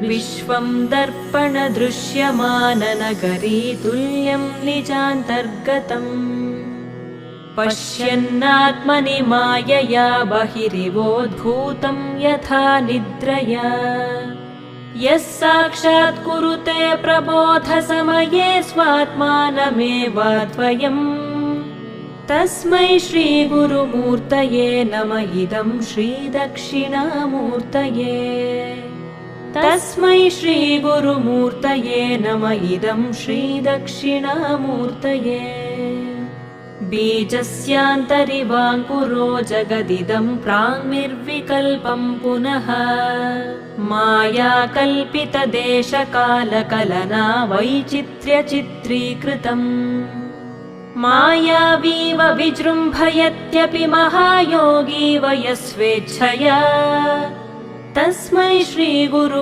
विश्वं दर्पणदृश्यमाननगरी तुल्यं निजान्तर्गतम् पश्यन्नात्मनि मायया बहिरिवोद्भूतं यथा निद्रया यः साक्षात् कुरुते प्रबोधसमये स्वात्मानमेवाद्वयम् तस्मै श्रीगुरुमूर्तये नम इदं श्रीदक्षिणामूर्तये तस्मै श्रीगुरुमूर्तये नम इदं श्रीदक्षिणामूर्तये बीजस्यान्तरिवाङ्कुरो जगदिदं प्राङ्निर्विकल्पं पुनः मायाकल्पितदेशकालकलना वैचित्र्यचित्रीकृतम् मायावीव विजृम्भयत्यपि महायोगी वयस्वेच्छया तस्मै श्रीगुरु